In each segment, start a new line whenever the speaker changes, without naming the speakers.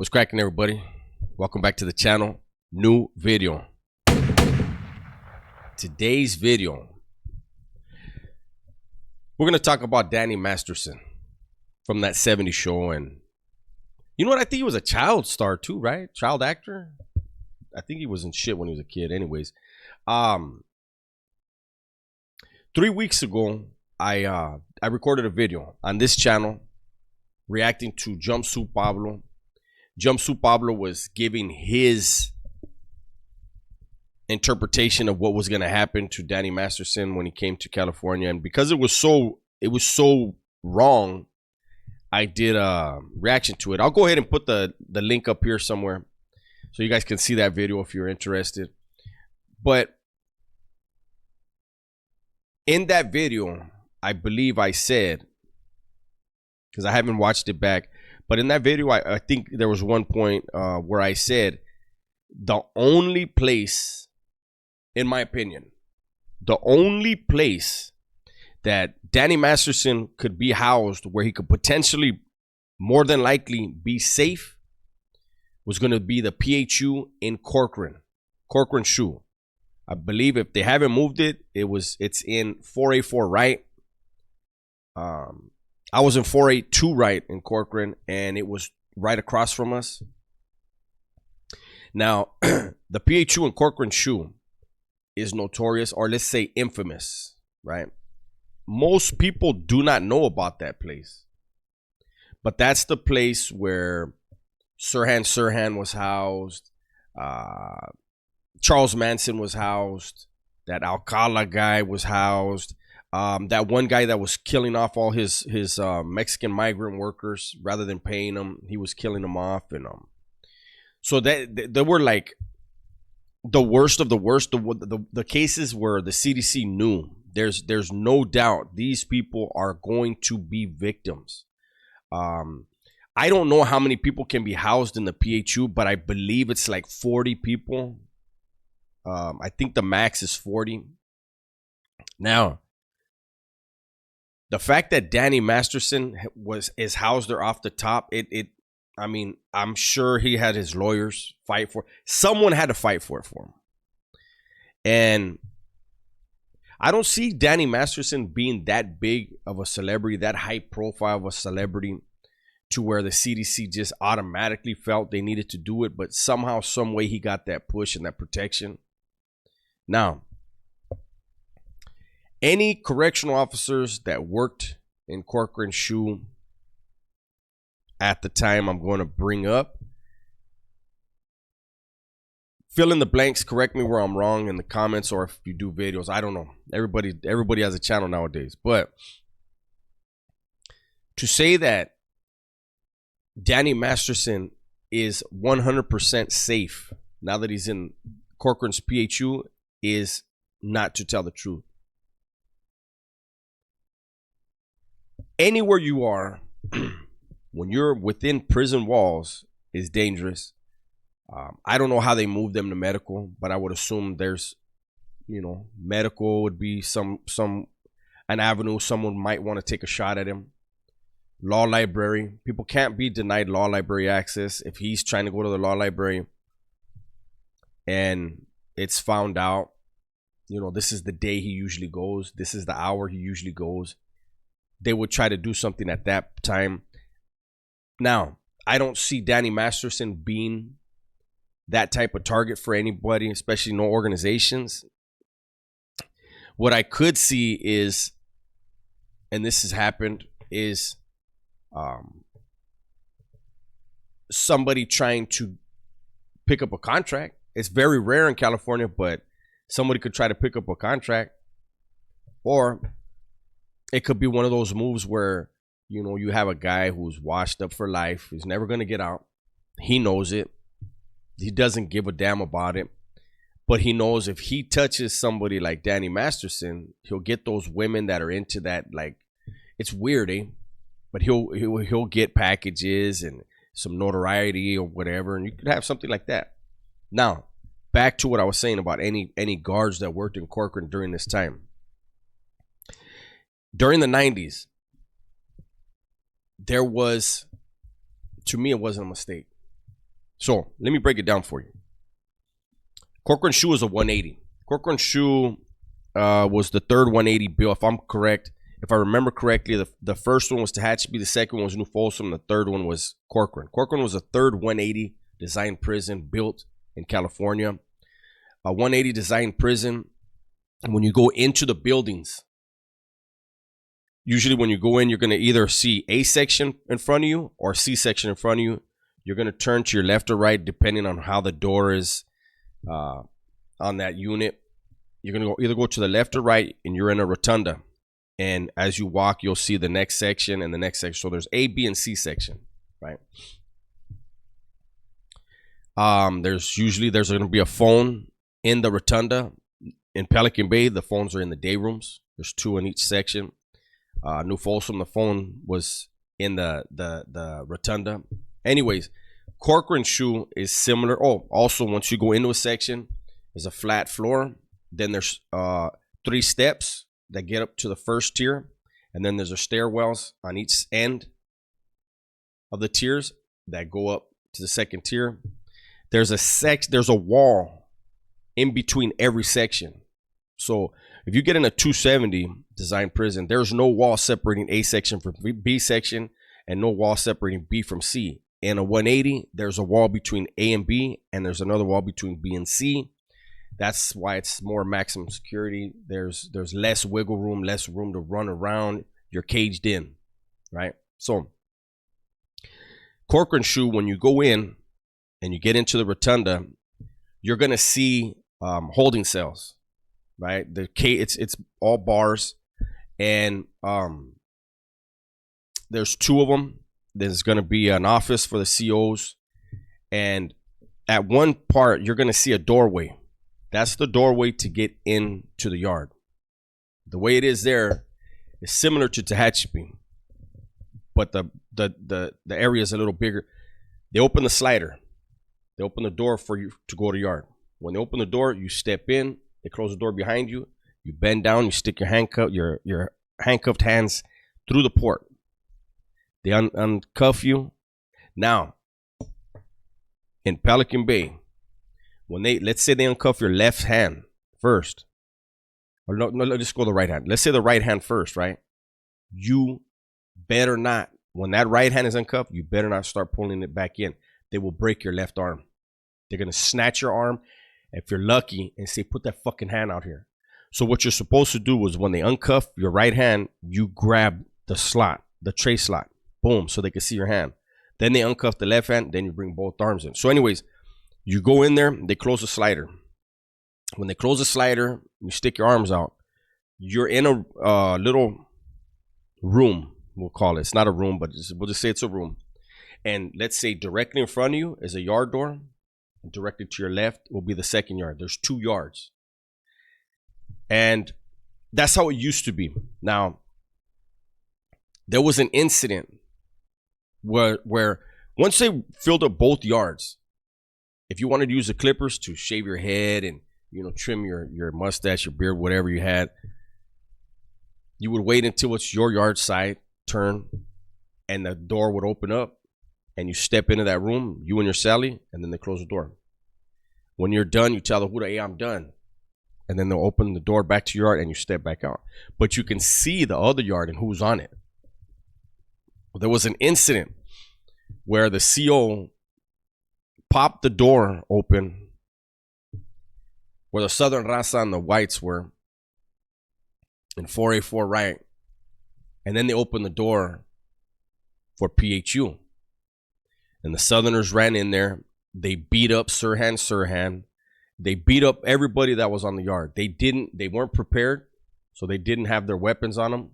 What's cracking, everybody? Welcome back to the channel. New video. Today's video, we're going to talk about Danny Masterson from that 70s show. And you know what? I think he was a child star too, right? Child actor. I think he was in shit when he was a kid anyways. 3 weeks ago, I recorded a video on this channel reacting to Jumpsuit Pablo. Jumpsuit Pablo was giving his interpretation of what was going to happen to Danny Masterson when he came to California, and because it was so wrong, I did a reaction to it. I'll go ahead and put the link up here somewhere so you guys can see that video if you're interested. But in that video, I believe I said, because I haven't watched it back, but in that video, I think there was one point where I said the only place, in my opinion, the only place that Danny Masterson could be housed where he could potentially, more than likely, be safe was going to be the PHU in Corcoran SHU. I believe if they haven't moved it, it's in 4A4 right. I was in 482 right in Corcoran, and it was right across from us. Now, the PHU in Corcoran SHU is notorious, or let's say infamous, right? Most people do not know about that place. But that's the place where Sirhan was housed, Charles Manson was housed, that Alcala guy was housed. That one guy that was killing off all his Mexican migrant workers rather than paying them, he was killing them off, and so that they were like the worst of the worst. The cases where the CDC knew there's no doubt these people are going to be victims. I don't know how many people can be housed in the PHU, but I believe it's like 40 people. I think the max is 40. Now, the fact that Danny Masterson is housed there off the top, I mean, I'm sure he had his lawyers fight for it. Someone had to fight for it for him. And I don't see Danny Masterson being that big of a celebrity, that high profile of a celebrity, to where the CDC just automatically felt they needed to do it. But somehow, some way, he got that push and that protection. Now, any correctional officers that worked in Corcoran SHU at the time I'm going to bring up, fill in the blanks, correct me where I'm wrong in the comments, or if you do videos, I don't know. Everybody has a channel nowadays. But to say that Danny Masterson is 100% safe now that he's in Corcoran's PHU is not to tell the truth. Anywhere you are, when you're within prison walls, is dangerous. I don't know how they move them to medical, but I would assume there's, medical would be an avenue. Someone might want to take a shot at him. Law library. People can't be denied law library access. If he's trying to go to the law library and it's found out, this is the day he usually goes, this is the hour he usually goes, they would try to do something at that time. Now, I don't see Danny Masterson being that type of target for anybody, especially no organizations. What I could see is, and this has happened, is somebody trying to pick up a contract. It's very rare in California, but somebody could try to pick up a contract. Or it could be one of those moves where, you have a guy who's washed up for life. He's never going to get out. He knows it. He doesn't give a damn about it. But he knows if he touches somebody like Danny Masterson, he'll get those women that are into that. Like, it's weird, eh? But he'll get packages and some notoriety or whatever. And you could have something like that. Now, back to what I was saying about any guards that worked in Corcoran during this time. During the 90s, there was, to me, it wasn't a mistake. So let me break it down for you. Corcoran Shoe is a 180. Corcoran Shoe was the third 180 bill, if I'm correct. If I remember correctly, the first one was Tehachapi, the second one was New Folsom, the third one was Corcoran. Corcoran was a third 180 design prison built in California. A 180 design prison, and when you go into the buildings, usually when you go in, you're going to either see A section in front of you or C section in front of you. You're going to turn to your left or right depending on how the door is on that unit. You're going to either go to the left or right, and you're in a rotunda. And as you walk, you'll see the next section and the next section. So there's A, B, and C section, right? There's going to be a phone in the rotunda. In Pelican Bay, the phones are in the day rooms. There's 2 in each section. New Folsom, the phone was in the rotunda. Anyways, Corcoran Shoe is similar. Oh, also, once you go into a section, there's a flat floor. Then there's 3 steps that get up to the first tier, and then there's a stairwells on each end of the tiers that go up to the second tier. There's a wall in between every section. So if you get in a 270 design prison, there's no wall separating A section from B section and no wall separating B from C. In a 180, there's a wall between A and B, and there's another wall between B and C. That's why it's more maximum security. There's less wiggle room, less room to run around. You're caged in, right? So Corcoran Shoe, when you go in and you get into the rotunda, you're gonna see holding cells, right? It's all bars, and there's 2 of them. There's gonna be an office for the COs, and at one part you're gonna see a doorway. That's the doorway to get into the yard. The way it is there is similar to Tehachapi, but the area is a little bigger. They open the slider. They open the door for you to go to yard. When they open the door, you step in. They close the door behind you. You bend down. You stick your handcuffed hands through the port. They uncuff you. Now, in Pelican Bay, when let's say they uncuff your left hand first, or no, let's just go the right hand. Let's say the right hand first, right? You better not, when that right hand is uncuffed, you better not start pulling it back in. They will break your left arm. They're going to snatch your arm, if you're lucky, and say, put that fucking hand out here. So what you're supposed to do is when they uncuff your right hand, you grab the slot, the tray slot, boom, so they can see your hand. Then they uncuff the left hand, then you bring both arms in. So anyways, you go in there, they close the slider. When they close the slider, you stick your arms out. You're in a little room, we'll call it. It's not a room, but we'll just say it's a room. And let's say directly in front of you is a yard door. And directly to your left will be the second yard. There's 2 yards. And that's how it used to be. Now, there was an incident where once they filled up both yards, if you wanted to use the clippers to shave your head and, trim your mustache, your beard, whatever you had, you would wait until it's your yard side turn, and the door would open up, and you step into that room, you and your Sally, and then they close the door. When you're done, you tell the Huda, hey, I'm done. And then they'll open the door back to your yard, and you step back out. But you can see the other yard and who's on it. There was an incident where the CO popped the door open where the Southern Raza and the whites were in 4A4 right, and then they opened the door for PHU, and the Southerners ran in there. They beat up Sirhan. They beat up everybody that was on the yard. They weren't prepared, so they didn't have their weapons on them.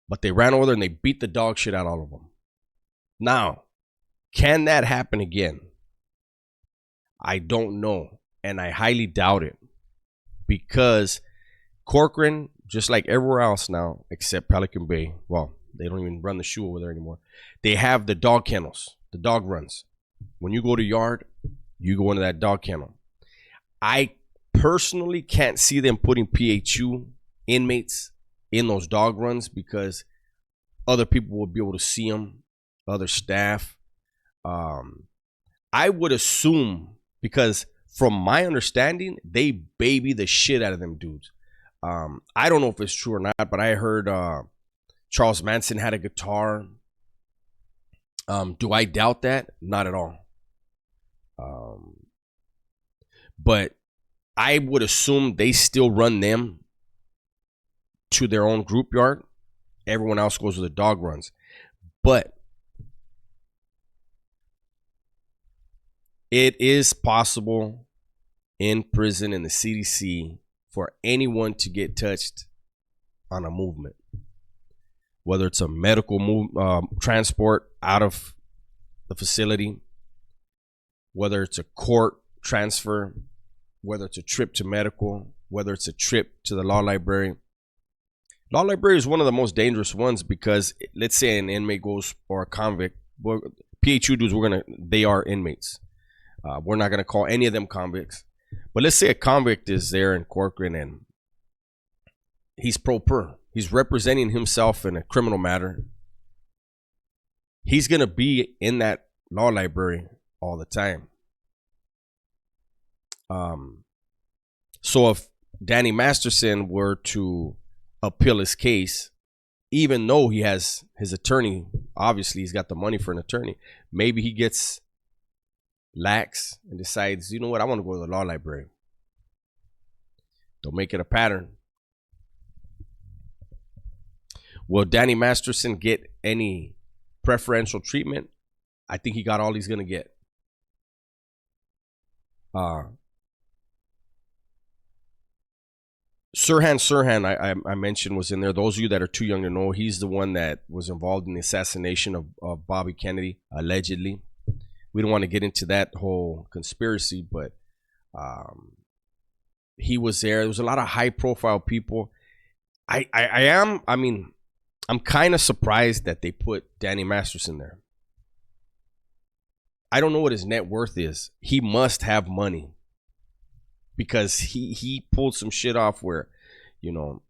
But they ran over there and they beat the dog shit out of all of them. Now, can that happen again? I don't know, and I highly doubt it, because Corcoran, just like everywhere else now, except Pelican Bay, well, they don't even run the shoe over there anymore. They have the dog kennels, the dog runs. When you go to yard, you go into that dog kennel. I personally can't see them putting PHU inmates in those dog runs because other people will be able to see them, other staff. I would assume, because from my understanding, they baby the shit out of them dudes. I don't know if it's true or not, but I heard Charles Manson had a guitar. Do I doubt that? Not at all. But I would assume they still run them to their own group yard. Everyone else goes to the dog runs. But it is possible in prison, in the CDC, for anyone to get touched on a movement, whether it's a medical transport out of the facility, whether it's a court transfer, whether it's a trip to medical, whether it's a trip to the law library. Law library is one of the most dangerous ones because, let's say an inmate goes, or a convict, PHU dudes, they are inmates. We're not going to call any of them convicts. But let's say a convict is there in Corcoran and he's pro per. He's representing himself in a criminal matter. He's going to be in that law library all the time. So if Danny Masterson were to appeal his case, even though he has his attorney, obviously he's got the money for an attorney, maybe he gets lax and decides, you know what, I want to go to the law library. Don't make it a pattern. Will Danny Masterson get any preferential treatment? I think he got all he's going to get. Sirhan, I mentioned, was in there. Those of you that are too young to know, he's the one that was involved in the assassination of Bobby Kennedy, allegedly. We don't want to get into that whole conspiracy, but he was there. There was a lot of high-profile people. I'm kind of surprised that they put Danny Masterson there. I don't know what his net worth is. He must have money, because he pulled some shit off where, you know,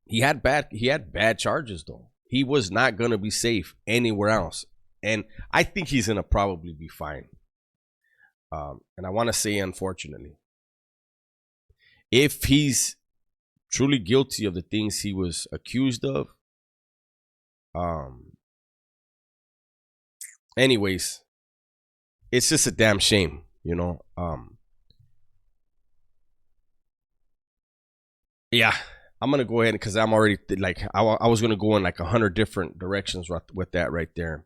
he had bad charges though. He was not gonna be safe anywhere else, and I think he's gonna probably be fine. And I want to say, unfortunately, if he's truly guilty of the things he was accused of, anyways, it's just a damn shame, you know. Yeah, I'm gonna go ahead, because I'm already like, I was gonna go in like 100 different directions with that right there.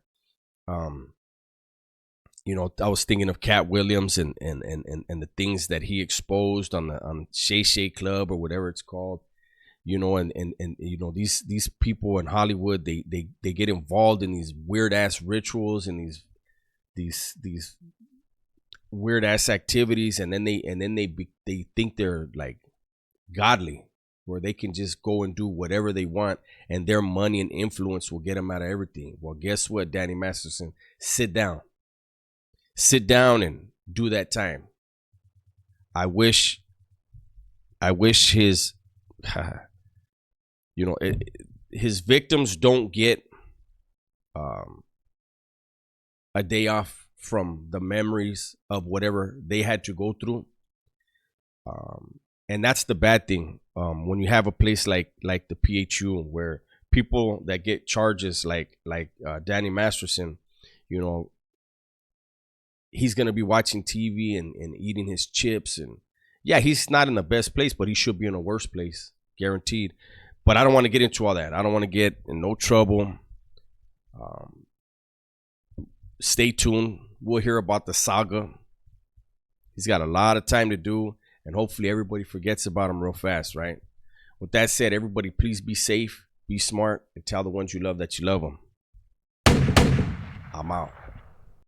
You know, I was thinking of Cat Williams and the things that he exposed on Shay Shay Club or whatever it's called. You know, and you know, these people in Hollywood, they get involved in these weird ass rituals and these weird ass activities, and then they think they're like godly, where they can just go and do whatever they want, and their money and influence will get them out of everything. Well, guess what, Danny Masterson? Sit down and do that time. I wish his you know, his victims don't get a day off from the memories of whatever they had to go through. And that's the bad thing. When you have a place like the PHU, where people that get charges like Danny Masterson, you know, he's gonna be watching TV and eating his chips, and yeah, he's not in the best place, but he should be in a worse place, guaranteed. But I don't want to get into all that. I don't want to get in no trouble. Stay tuned. We'll hear about the saga. He's got a lot of time to do, and hopefully everybody forgets about him real fast, right? With that said, everybody, please be safe, be smart, and tell the ones you love that you love them. I'm out.